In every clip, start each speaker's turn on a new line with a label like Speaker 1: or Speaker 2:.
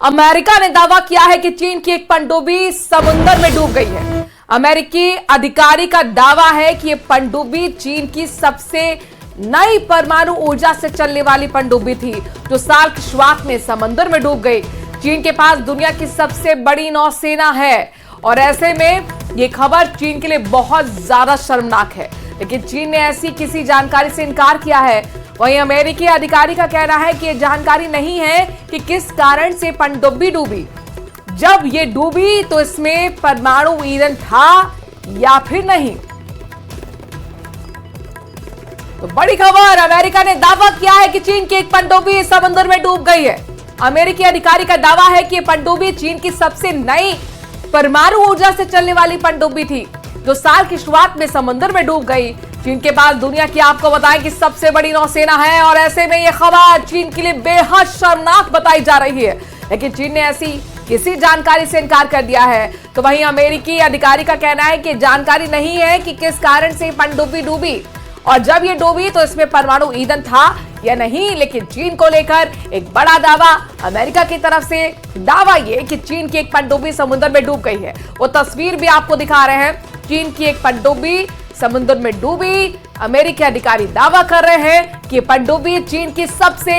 Speaker 1: America ने दावा किया है कि चीन की एक पनडुब्बी समुद्र में डूब गई है। अमेरिकी अधिकारी का दावा है कि यह पनडुब्बी चीन की सबसे नई परमाणु ऊर्जा से चलने वाली पनडुब्बी थी, जो साल की शुरुआत में समुद्र में डूब गई। चीन के पास दुनिया की सबसे बड़ी नौसेना है और ऐसे में यह खबर चीन के लिए बहुत ज्यादा शर्मनाक है, लेकिन चीन ने ऐसी किसी जानकारी से इनकार किया है। वहीं अमेरिकी अधिकारी का कहना है कि यह जानकारी नहीं है कि किस कारण से पनडुब्बी डूबी। जब ये डूबी तो इसमें परमाणु ईंधन था या फिर नहीं। तो बड़ी खबर, अमेरिका ने दावा किया है कि चीन की एक पनडुब्बी समुद्र में डूब गई है। अमेरिकी अधिकारी का दावा है कि यह पनडुब्बी चीन की सबसे नई परमाणु ऊर्जा से चलने वाली पनडुब्बी थी, जो साल की शुरुआत में समुद्र में डूब गई। चीन के पास दुनिया की, आपको बताएं, कि सबसे बड़ी नौसेना है और ऐसे में यह खबर चीन के लिए बेहद शर्मनाक बताई जा रही है, लेकिन चीन ने ऐसी किसी जानकारी से इनकार कर दिया है। तो वहीं अमेरिकी अधिकारी का कहना है कि जानकारी नहीं है कि किस कारण से पनडुब्बी डूबी और जब ये डूबी तो इसमें परमाणु ईंधन था या नहीं। लेकिन चीन को लेकर एक बड़ा दावा अमेरिका की तरफ से, दावा ये कि चीन की एक पनडुब्बी समुद्र में डूब गई है। वो तस्वीर भी आपको दिखा रहे हैं, चीन की एक पनडुब्बी समुद्र में डूबी। अमेरिकी अधिकारी दावा कर रहे हैं कि पनडुब्बी चीन की सबसे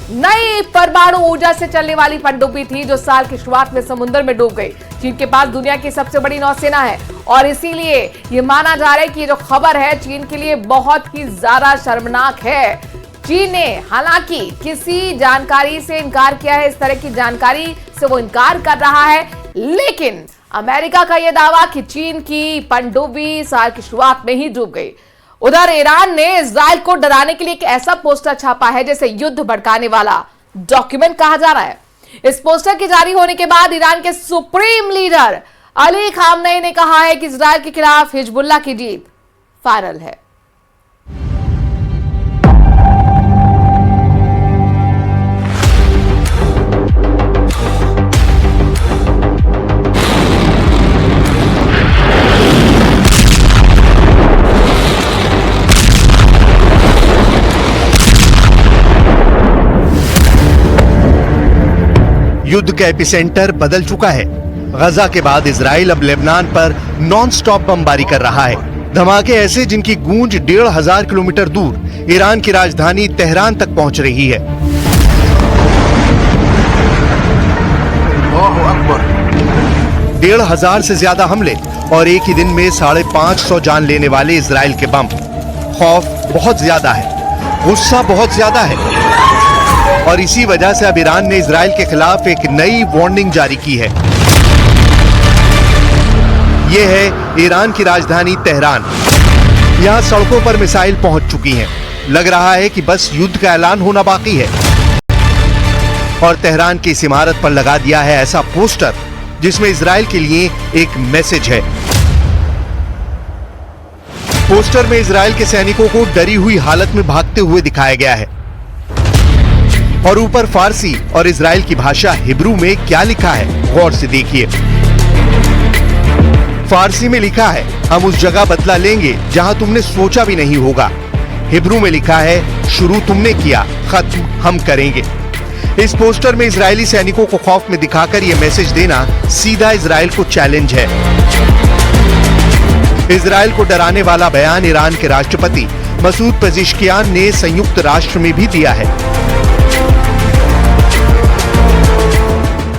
Speaker 1: नई परमाणु ऊर्जा से चलने वाली पनडुब्बी थी, जो साल की शुरुआत में समुद्र में डूब गई। चीन के पास दुनिया की सबसे बड़ी नौसेना है और इसीलिए यह माना जा रहा है कि ये जो खबर है चीन के लिए बहुत ही ज्यादा शर्मनाक है। चीन ने हालांकि किसी जानकारी से इनकार किया है, इस तरह की जानकारी से वो इनकार कर रहा है, लेकिन अमेरिका का यह दावा कि चीन की पनडुब्बी साल की शुरुआत में ही डूब गई। उधर ईरान ने इजराइल को डराने के लिए एक ऐसा पोस्टर छापा है जिसे युद्ध भड़काने वाला डॉक्यूमेंट कहा जा रहा है। इस पोस्टर के जारी होने के बाद ईरान के सुप्रीम लीडर अली खामनेई ने कहा है कि इजराइल के खिलाफ हिजबुल्लाह की जीत फाइनल है।
Speaker 2: युद्ध का एपिसेंटर बदल चुका है। गजा के बाद इजराइल अब लेबनान पर नॉन स्टॉप बमबारी कर रहा है। धमाके ऐसे जिनकी गूंज 1500 किलोमीटर दूर ईरान की राजधानी तेहरान तक पहुंच रही है। 1500 से ज्यादा हमले और एक ही दिन में 550 जान लेने वाले इजराइल के बम। खौफ बहुत ज्यादा है, गुस्सा बहुत ज्यादा है और इसी वजह से अब ईरान ने इजराइल के खिलाफ एक नई वार्निंग जारी की है। यह है ईरान की राजधानी तेहरान। यहां सड़कों पर मिसाइल पहुंच चुकी हैं। लग रहा है कि बस युद्ध का ऐलान होना बाकी है। और तेहरान की इस इमारत पर लगा दिया है ऐसा पोस्टर जिसमें इजराइल के लिए एक मैसेज है। पोस्टर में इजराइल के सैनिकों को डरी हुई हालत में भागते हुए दिखाया गया है और ऊपर फारसी और इजराइल की भाषा हिब्रू में क्या लिखा है, गौर से देखिए। फारसी में लिखा है, हम उस जगह बदला लेंगे जहां तुमने सोचा भी नहीं होगा। हिब्रू में लिखा है, शुरू तुमने किया, खत्म हम करेंगे। इस पोस्टर में इजरायली सैनिकों को खौफ में दिखाकर यह मैसेज देना सीधा इजराइल को चैलेंज है। इजराइल को डराने वाला बयान ईरान के राष्ट्रपति मसूद पेज़ेश्कियान ने संयुक्त राष्ट्र में भी दिया है।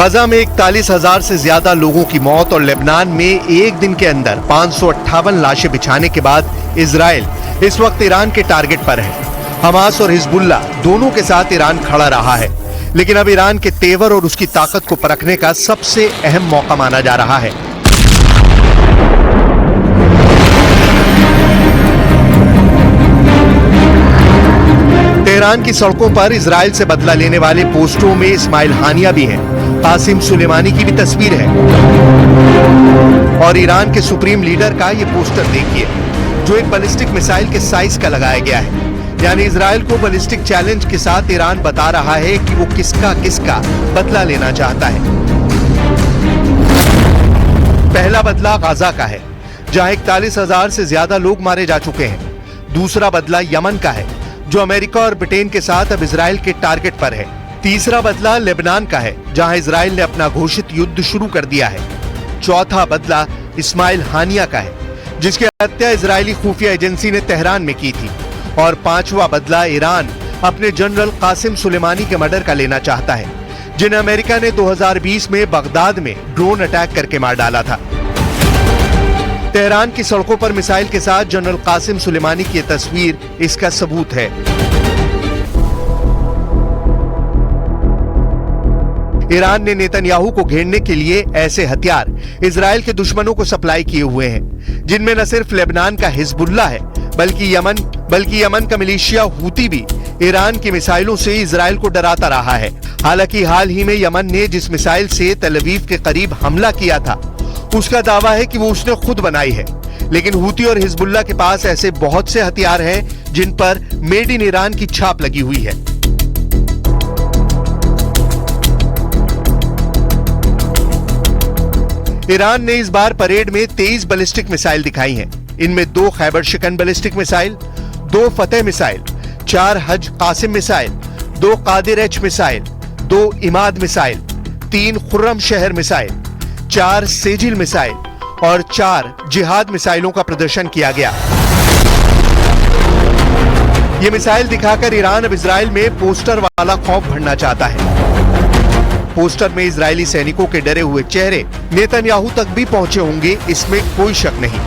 Speaker 2: गजा में 41,000 से ज्यादा लोगों की मौत और लेबनान में एक दिन के अंदर 558 लाशें बिछाने के बाद इजराइल इस वक्त ईरान के टारगेट पर है। हमास और हिजबुल्लाह दोनों के साथ ईरान खड़ा रहा है, लेकिन अब ईरान के तेवर और उसकी ताकत को परखने का सबसे अहम मौका माना जा रहा है। तेहरान की सड़कों पर इजराइल से बदला लेने वाले पोस्टरों में इस्माइल हानिया भी हैं। कासिम सुलेमानी की भी तस्वीर है। और ईरान के सुप्रीम लीडर का ये पोस्टर देखिए, जो एक बैलिस्टिक मिसाइल के साइज का लगाया गया है। यानी इजराइल को बैलिस्टिक चैलेंज के साथ ईरान बता रहा है कि वो किसका बदला लेना चाहता है। पहला बदला गाजा का है, जहां 41,000 से ज्यादा लोग मारे जा चुके हैं। दूसरा बदला यमन का है, जो अमेरिका और ब्रिटेन के साथ अब इजराइल के टारगेट पर है। तीसरा बदला लेबनान का है, जहां इजराइल ने अपना घोषित युद्ध शुरू कर दिया है। चौथा बदला इस्माइल हानिया का है, जिसकी हत्या इजरायली खुफिया एजेंसी ने तेहरान में की थी। और पांचवा बदला ईरान अपने जनरल कासिम सुलेमानी के मर्डर का लेना चाहता है, जिन्हें अमेरिका ने 2020 में बगदाद में ड्रोन अटैक करके मार डाला था। तेहरान की सड़कों पर मिसाइल के साथ जनरल कासिम सुलेमानी की तस्वीर इसका सबूत है। ईरान ने नेतन्याहू को घेरने के लिए ऐसे हथियार इजराइल के दुश्मनों को सप्लाई किए हुए हैं, जिनमें न सिर्फ लेबनान का हिजबुल्ला है, बल्कि यमन का मिलिशिया हूती भी ईरान की मिसाइलों से इजराइल को डराता रहा है। हालांकि हाल ही में यमन ने जिस मिसाइल से तल अवीव के करीब हमला किया था, उसका दावा है कि वो उसने खुद बनाई है। लेकिन हूती और हिजबुल्ला के पास ऐसे बहुत से हथियार हैं जिन पर मेड इन ईरान की छाप लगी हुई है। ईरान ने इस बार परेड में 23 बैलिस्टिक मिसाइल दिखाई हैं। इनमें 2 खैबर शिकन बैलिस्टिक मिसाइल, 2 फतेह missile, 4 Haj Qasem missile, 2 Qadr H missile, 2 Emad missile, 3 Khorramshahr missile, 4 Sejjil missile और 4 जिहाद मिसाइलों का प्रदर्शन किया गया। ये मिसाइल दिखाकर ईरान अब इजराइल में पोस्टर वाला खौफ भरना चाहता है। पोस्टर में इजरायली सैनिकों के डरे हुए चेहरे नेतन्याहू तक भी पहुंचे होंगे, इसमें कोई शक नहीं।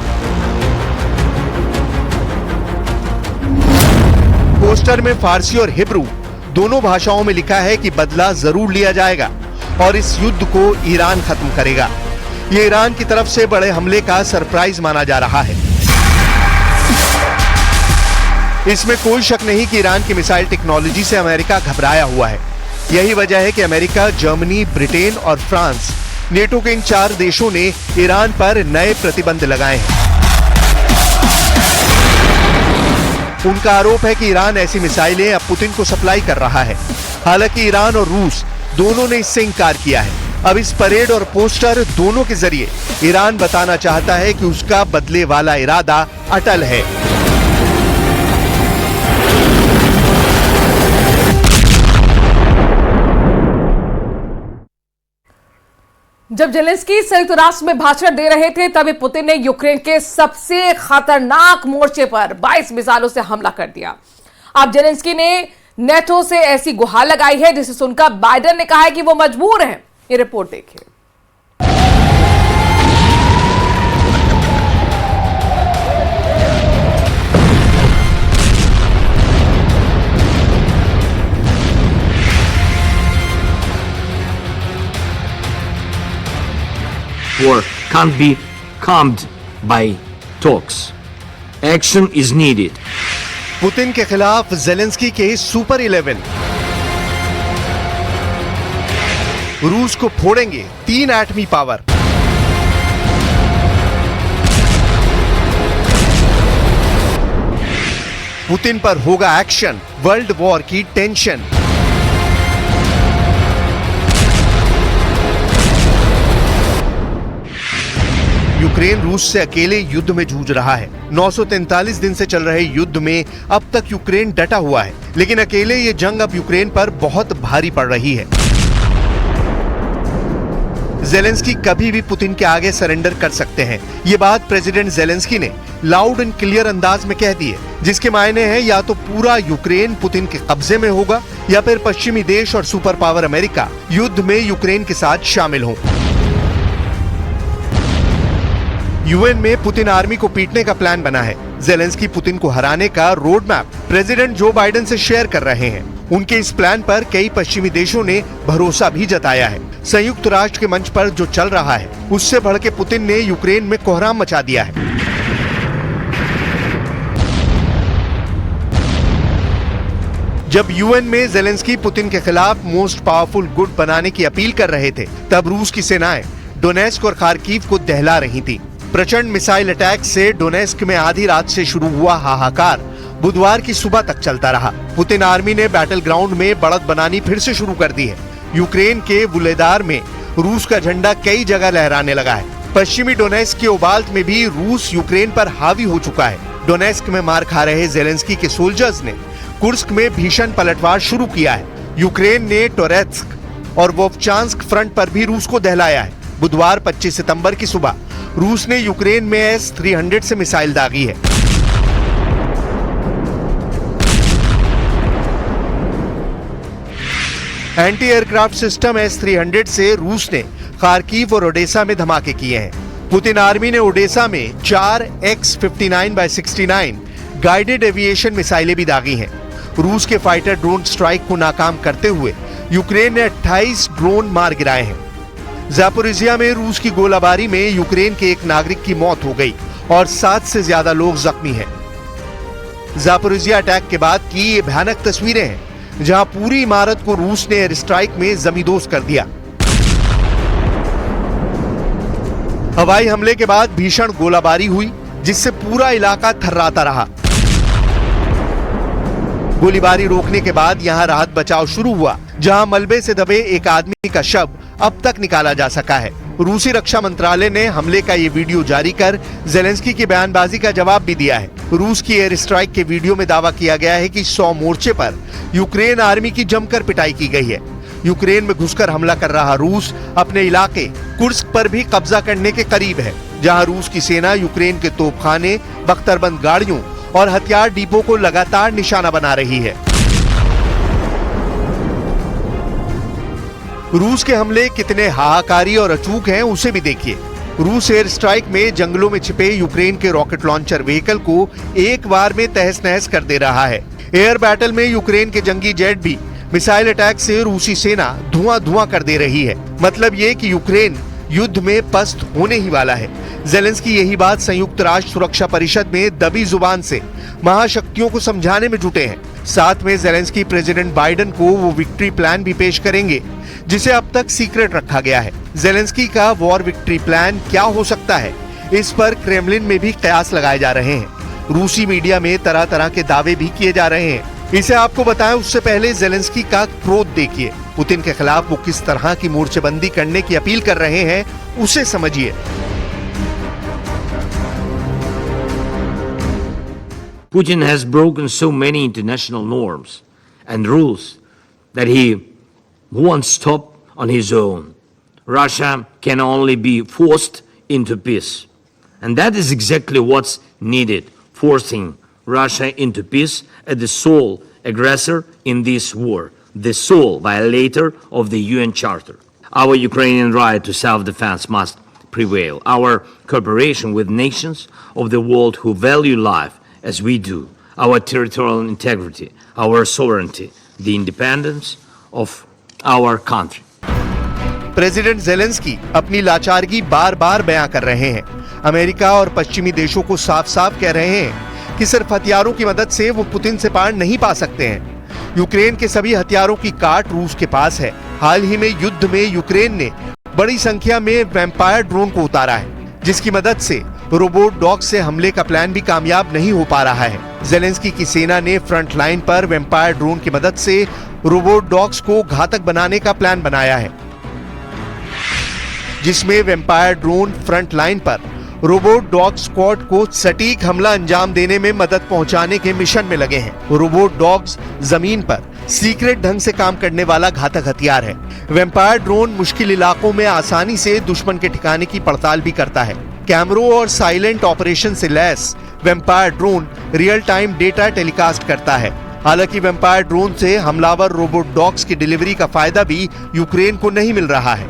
Speaker 2: पोस्टर में फारसी और हिब्रू दोनों भाषाओं में लिखा है कि बदला जरूर लिया जाएगा और इस युद्ध को ईरान खत्म करेगा। ये ईरान की तरफ से बड़े हमले का सरप्राइज माना जा रहा है। इसमें कोई शक नहीं कि ईरान की मिसाइल टेक्नोलॉजी से अमेरिका घबराया हुआ है। यही वजह है कि अमेरिका, जर्मनी, ब्रिटेन और फ्रांस, नेटो के इन 4 देशों ने ईरान पर नए प्रतिबंध लगाए हैं। उनका आरोप है कि ईरान ऐसी मिसाइलें अब पुतिन को सप्लाई कर रहा है। हालांकि ईरान और रूस दोनों ने इससे इंकार किया है। अब इस परेड और पोस्टर दोनों के जरिए ईरान बताना चाहता है कि उसका बदले वाला इरादा अटल है।
Speaker 1: जब जेलेंस्की संयुक्त राष्ट्र में भाषण दे रहे थे, तभी पुतिन ने यूक्रेन के सबसे खतरनाक मोर्चे पर 22 मिसाइलों से हमला कर दिया। अब जेलेंस्की ने नेटो से ऐसी गुहार लगाई है जिसे सुनकर बाइडेन ने कहा है कि वो मजबूर हैं। ये रिपोर्ट देखिए।
Speaker 3: War can't be calmed by talks. Action is needed.
Speaker 2: Putin के खिलाफ जेलेंस्की के सुपर 11 रूस को फोड़ेंगे 3 एटमी पावर। पुतिन पर होगा एक्शन, वर्ल्ड वॉर की टेंशन। यूक्रेन रूस से अकेले युद्ध में जूझ रहा है। 943 दिन से चल रहे युद्ध में अब तक यूक्रेन डटा हुआ है, लेकिन अकेले ये जंग अब यूक्रेन पर बहुत भारी पड़ रही है। जेलेंस्की कभी भी पुतिन के आगे सरेंडर कर सकते हैं। ये बात प्रेसिडेंट जेलेंस्की ने लाउड एंड क्लियर अंदाज में कह दी है, जिसके मायने हैं या तो पूरा यूक्रेन पुतिन के कब्जे में होगा या फिर पश्चिमी देश और सुपर पावर अमेरिका युद्ध में यूक्रेन के साथ शामिल हों। यूएन में पुतिन आर्मी को पीटने का प्लान बना है। जेलेंस्की पुतिन को हराने का road map president Joe Biden से शेयर कर रहे हैं। उनके इस प्लान पर कई पश्चिमी देशों ने भरोसा भी जताया है। संयुक्त राष्ट्र के मंच पर जो चल रहा है, उससे बढ़ के पुतिन ने यूक्रेन में कोहराम मचा दिया है। जब यूएन में जेलेंस्की पुतिन के खिलाफ मोस्ट पावरफुल गुट बनाने की अपील कर रहे थे, तब रूस की सेनाएं डोनेस्क और खार्किव को दहला रही थी। प्रचंड मिसाइल अटैक से डोनेस्क में आधी रात से शुरू हुआ हाहाकार बुधवार की सुबह तक चलता रहा। पुतिन आर्मी ने बैटल ग्राउंड में बढ़त बनानी फिर से शुरू कर दी है। यूक्रेन के वुलेदार में रूस का झंडा कई जगह लहराने लगा है। पश्चिमी डोनेस्क के ओबाल्ट में भी रूस यूक्रेन पर हावी हो चुका है। डोनेस्क में मार खा रहे जेलेंस्की के सोल्जर्स ने कुर्स्क में भीषण पलटवार शुरू किया है। यूक्रेन ने टोरेत्स्क और वोवचांस्क फ्रंट पर भी रूस को दहलाया है। बुधवार 25 सितंबर की सुबह रूस ने यूक्रेन में S-300 से मिसाइल दागी है। एंटी एयरक्राफ्ट सिस्टम S-300 से रूस ने खार्किव और ओडेसा में धमाके किए हैं। पुतिन आर्मी ने ओडेसा में 4 X-59x69 गाइडेड एविएशन मिसाइलें भी दागी हैं। रूस के फाइटर ड्रोन स्ट्राइक को नाकाम करते हुए यूक्रेन ने 28 ड्रोन मार गिराए हैं। ज़ापोरिजिया में रूस की गोलाबारी में यूक्रेन के एक नागरिक की मौत हो गई और 7 से ज्यादा लोग जख्मी हैं। ज़ापोरिजिया अटैक के बाद की ये भयानक तस्वीरें हैं, जहां पूरी इमारत को रूस ने एयर स्ट्राइक में जमींदोज कर दिया। हवाई हमले के बाद भीषण गोलाबारी हुई, जिससे पूरा इलाका थर्राता रहा। गोलीबारी रोकने के बाद यहां राहत बचाव शुरू हुआ, जहां मलबे से दबे एक आदमी का शव अब तक निकाला जा सका है। रूसी रक्षा मंत्रालय ने हमले का ये वीडियो जारी कर जेलेंस्की की बयानबाजी का जवाब भी दिया है। रूस की एयर स्ट्राइक के वीडियो में दावा किया गया है कि 100 मोर्चे पर यूक्रेन आर्मी की जमकर पिटाई की गई है। यूक्रेन में घुसकर हमला कर रहा रूस अपने इलाके कुर्स्क पर भी कब्जा करने के करीब है, जहां रूस की सेना यूक्रेन के तोपखाने, बख्तरबंद गाड़ियों और हथियार डिपो को लगातार निशाना बना रही है। रूस के हमले कितने हाहाकारी और अचूक हैं, उसे भी देखिए। रूस एयर स्ट्राइक में जंगलों में छिपे यूक्रेन के रॉकेट लॉन्चर व्हीकल को एक बार में तहस नहस कर दे रहा है। एयर बैटल में यूक्रेन के जंगी जेट भी मिसाइल अटैक से रूसी सेना धुआं धुआं कर दे रही है। मतलब ये कि यूक्रेन युद्ध में पस्त होने ही वाला है। जेलेंस्की यही बात संयुक्त राष्ट्र सुरक्षा परिषद में दबी जुबान से महाशक्तियों को समझाने में जुटे हैं। साथ में जेलेंस्की प्रेसिडेंट बाइडेन को वो विक्ट्री प्लान भी पेश करेंगे, जिसे अब तक सीक्रेट रखा गया है। जेलेंस्की का वॉर विक्ट्री प्लान क्या हो सकता है, इस पर क्रेमलिन में भी कयास लगाए जा रहे हैं। रूसी मीडिया में तरह तरह के दावे भी किए जा रहे हैं। इसे आपको बताएं उससे पहले जेलेंस्की का क्रोध देखिए। पुतिन के खिलाफ वो किस तरह की मोर्चेबंदी करने की अपील कर रहे हैं, उसे समझिए।
Speaker 3: Putin has broken so many international norms and rules that he won't stop on his own. Russia can only be forced into peace. And that is exactly what's needed, forcing Russia into peace as the sole aggressor in this war, the sole violator of the UN Charter. Our Ukrainian right to self-defense must prevail. Our cooperation with nations of the world who value life as we do, our territorial integrity, our sovereignty, the independence of our country.
Speaker 2: President Zelensky अपनी लाचारगी बार बार बयां कर रहे हैं। America और पश्चिमी देशों को साफ साफ कह रहे हैं कि सिर्फ हथियारों की मदद से वो पुतिन से पार नहीं पा सकते हैं। यूक्रेन के सभी हथियारों की काट रूस के पास है। हाल ही में युद्ध में यूक्रेन ने बड़ी संख्या में वैम्पायर ड्रोन को उतारा है, जिसकी मदद से रोबोट डॉग से हमले का प्लान भी कामयाब नहीं हो पा रहा है। जेलेंस्की की सेना ने फ्रंट लाइन पर वैम्पायर ड्रोन की मदद से रोबोट डॉग्स को घातक बनाने का प्लान बनाया है, जिसमें वैम्पायर ड्रोन फ्रंट लाइन पर रोबोट डॉग स्क्वाड को सटीक हमला अंजाम देने में मदद पहुंचाने के मिशन में लगे हैं। रोबोट डॉग्स जमीन पर सीक्रेट ढंग से काम करने वाला घातक हथियार है। वैम्पायर ड्रोन मुश्किल इलाकों में आसानी से दुश्मन के ठिकाने की पड़ताल भी करता है। कैमरों और साइलेंट ऑपरेशन से लैस vampire drone real time data telecast करता है। हालांकि वैम्पायर ड्रोन से हमलावर रोबोट डॉग्स की डिलीवरी का फायदा भी यूक्रेन को नहीं मिल रहा है।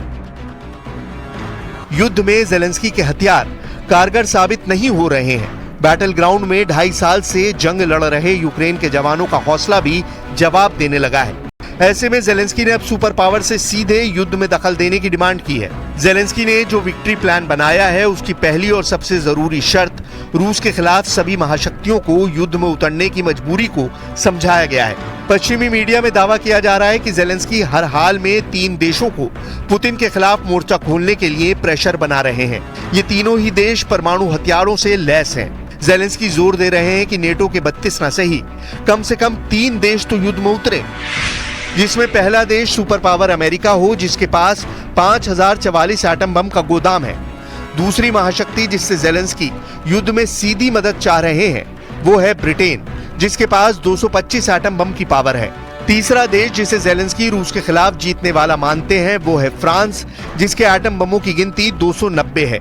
Speaker 2: युद्ध में जेलेंस्की के हथियार कारगर साबित नहीं हो रहे हैं। बैटल ग्राउंड में 2.5 साल से जंग लड़ रहे यूक्रेन के जवानों का हौसला भी जवाब देने लगा है। ऐसे में जेलेंस्की ने अब सुपर पावर से सीधे युद्ध में दखल देने की डिमांड की है। जेलेंस्की ने जो विक्ट्री प्लान बनाया है, उसकी पहली और सबसे जरूरी शर्त रूस के खिलाफ सभी महाशक्तियों को युद्ध में उतरने की मजबूरी को समझाया गया है। पश्चिमी मीडिया में दावा किया जा रहा है कि जेलेंस्की हर हाल में 3 देशों को पुतिन के खिलाफ मोर्चा खोलने के लिए प्रेशर बना रहे हैं। ये तीनों ही देश परमाणु हथियारों से लैस हैं। जेलेंस्की जोर दे रहे हैं कि नेटो के 32 न सही कम से कम 3 देश तो युद्ध में उतरे, जिसमें पहला देश सुपर पावर अमेरिका हो, जिसके पास 5044 एटम बम का गोदाम है। दूसरी महाशक्ति जिससे जेलेंस्की युद्ध में सीधी मदद चाह रहे हैं वो है ब्रिटेन, जिसके पास 225 एटम बम की पावर है। तीसरा देश जिसे जेलेंस्की रूस के खिलाफ जीतने वाला मानते हैं वो है फ्रांस, जिसके एटम बमों की गिनती 290 है।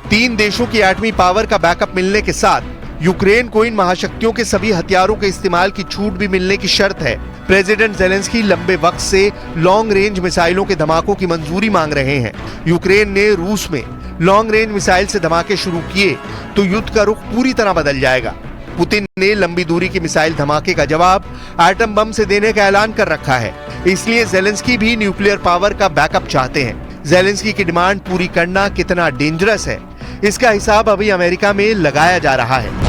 Speaker 2: 3 देशों की एटमी पावर का बैकअप मिलने के साथ यूक्रेन को इन महाशक्तियों के सभी हथियारों के इस्तेमाल की छूट भी मिलने की शर्त है। प्रेसिडेंट जेलेंस्की लंबे वक्त से लॉन्ग रेंज मिसाइलों के धमाकों की मंजूरी मांग रहे हैं। यूक्रेन ने रूस में लॉन्ग रेंज मिसाइल से धमाके शुरू किए तो युद्ध का रुख पूरी तरह बदल जाएगा। पुतिन ने लंबी दूरी की मिसाइल धमाके का जवाब एटम बम से देने का ऐलान कर रखा है, इसलिए जेलेंस्की भी न्यूक्लियर पावर का बैकअप चाहते हैं। जेलेंस्की की डिमांड पूरी करना कितना डेंजरस है, इसका हिसाब अभी अमेरिका में लगाया जा रहा है।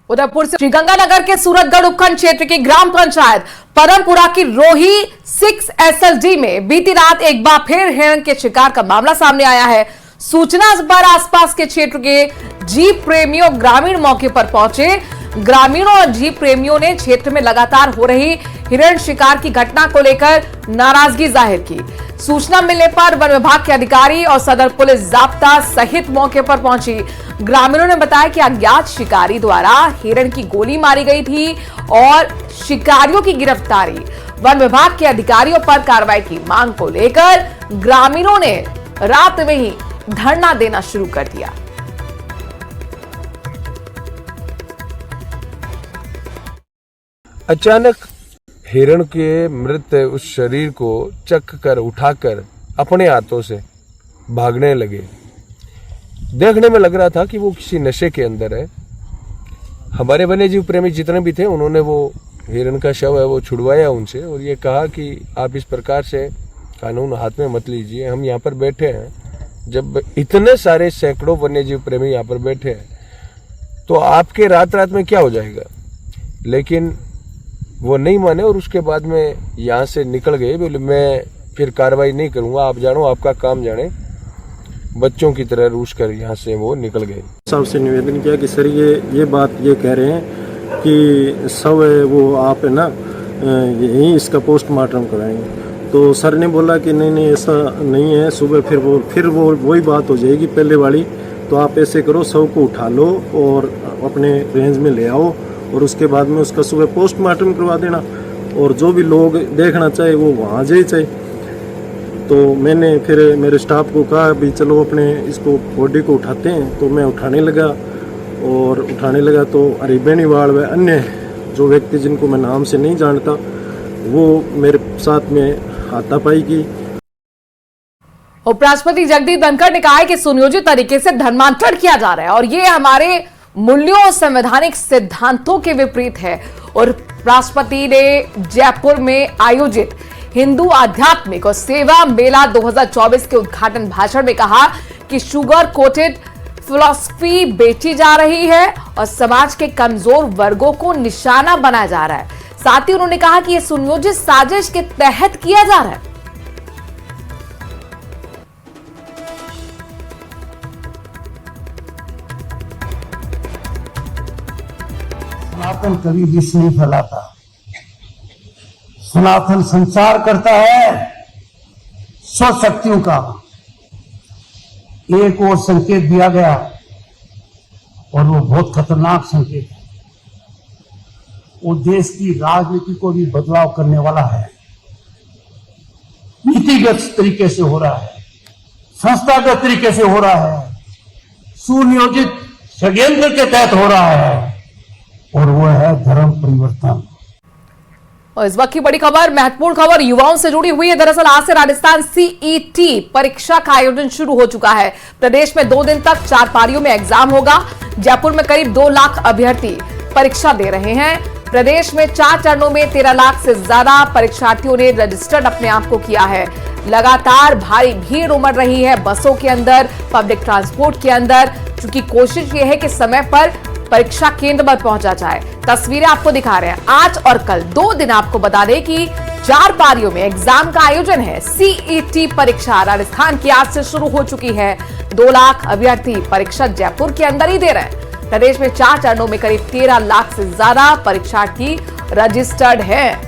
Speaker 1: उदयपुर से श्रीगंगानगर के सूरतगढ़ उपखंड क्षेत्र की ग्राम पंचायत परमपुरा की रोही 6 SLD में बीती रात एक बार फिर हिरण के शिकार का मामला सामने आया है। सूचना पर आसपास के क्षेत्र के जीव प्रेमियों ग्रामीण मौके पर पहुंचे। ग्रामीणों और जीव प्रेमियों ने क्षेत्र में लगातार हो रही हिरण शिकार की घटना को लेकर नाराजगी जाहिर की। सूचना मिलने पर वन विभाग के अधिकारी और सदर पुलिस जाब्ता सहित मौके पर पहुंची। ग्रामीणों ने बताया कि अज्ञात शिकारी द्वारा हिरण की गोली मारी गई थी और शिकारियों की गिरफ्तारी वन विभाग के अधिकारियों पर कार्रवाई की मांग को लेकर ग्रामीणों ने रात में ही धरना देना शुरू कर दिया।
Speaker 4: अचानक हिरण के मृत उस शरीर को चक कर उठाकर अपने हाथों से भागने लगे। देखने में लग रहा था कि वो किसी नशे के अंदर है। हमारे वन्यजीव प्रेमी जितने भी थे उन्होंने वो हिरण का शव है वो छुड़वाया उनसे और ये कहा कि आप इस प्रकार से कानून हाथ में मत लीजिए। हम यहाँ पर बैठे हैं, जब इतने सारे सैकड़ों वन्यजीव प्रेमी यहाँ पर बैठे हैं तो आपके रात रात में क्या हो जाएगा। लेकिन वो नहीं माने और उसके बाद में यहाँ से निकल गए। बोले मैं फिर कार्रवाई नहीं करूँगा, आप जानो आपका काम जाने। बच्चों की तरह रूस कर यहाँ से वो निकल गए।
Speaker 5: साहब से निवेदन किया कि सर ये बात ये कह रहे हैं कि शव है वो आप है ना यहीं इसका पोस्टमार्टम कराएंगे। तो सर ने बोला कि नहीं ऐसा नहीं है, सुबह फिर वो वही बात हो जाएगी पहले वाली। तो आप ऐसे करो, शव को उठा लो और अपने रेंज में ले आओ और उसके बाद में उसका सुबह पोस्टमार्टम करवा देना और जो भी लोग देखना चाहे वो वहाँ जाए चाहे। तो मैंने फिर मेरे स्टाफ को कहा भी चलो अपने इसको बॉडी को उठाते हैं। तो मैं उठाने लगा तो अरिबेनीवाल व अन्य जो व्यक्ति जिनको मैं नाम से नहीं जानता वो मेरे साथ में हाथापाई की।
Speaker 1: उपराष्ट्रपति जगदीप धनखड़ ने कहा है कि सुनियोजित तरीके से धर्मांतरण किया जा रहा है और ये हमारे मूल्यों और संवैधानिक सिद्धांतों के विपरीत है। और राष्ट्रपति ने जयपुर में आयोजित हिंदू आध्यात्मिक और सेवा मेला 2024 के उद्घाटन भाषण में कहा कि शुगर कोटेड फिलॉसफी बेची जा रही है और समाज के कमजोर वर्गों को निशाना बनाया जा रहा है। साथ ही उन्होंने कहा कि यह सुनियोजित साजिश के तहत किया जा रहा है।
Speaker 6: सनातन कभी विष नहीं फैलाता, सनातन संचार करता है स्व शक्तियों का। एक और संकेत दिया गया और वो बहुत खतरनाक संकेत है। वो देश की राजनीति को भी बदलाव करने वाला है। नीतिगत तरीके से हो रहा है, संस्थागत तरीके से हो रहा है, सुनियोजित षड्यंत्र के तहत हो रहा है और वो है धर्म परिवर्तन।
Speaker 1: और इस वक्त की बड़ी खबर, महत्वपूर्ण खबर युवाओं से जुड़ी हुई है। दरअसल आज से राजस्थान CET परीक्षा का आयोजन शुरू हो चुका है। प्रदेश में 2 दिन तक 4 पारियों में एग्जाम होगा। जयपुर में करीब 2 लाख अभ्यर्थी परीक्षा दे रहे हैं। प्रदेश में 4 चरणों में 13 लाख से ज्यादा परीक्षार्थियों ने रजिस्टर्ड अपने आप को किया है। लगातार भारी भीड़ उमड़ रही है बसों के अंदर, पब्लिक ट्रांसपोर्ट के अंदर, क्योंकि कोशिश ये है कि समय पर परीक्षा केंद्र पर पहुंचा जाए। तस्वीरें आपको दिखा रहे हैं। आज और कल 2 दिन आपको बता दें कि 4 पारियों में एग्जाम का आयोजन है। सीईटी परीक्षा राजस्थान की आज से शुरू हो चुकी है। 2 लाख अभ्यर्थी परीक्षा जयपुर के अंदर ही दे रहे हैं। प्रदेश में 4 चरणों में करीब 13 लाख से ज्यादा परीक्षार्थी रजिस्टर्ड हैं।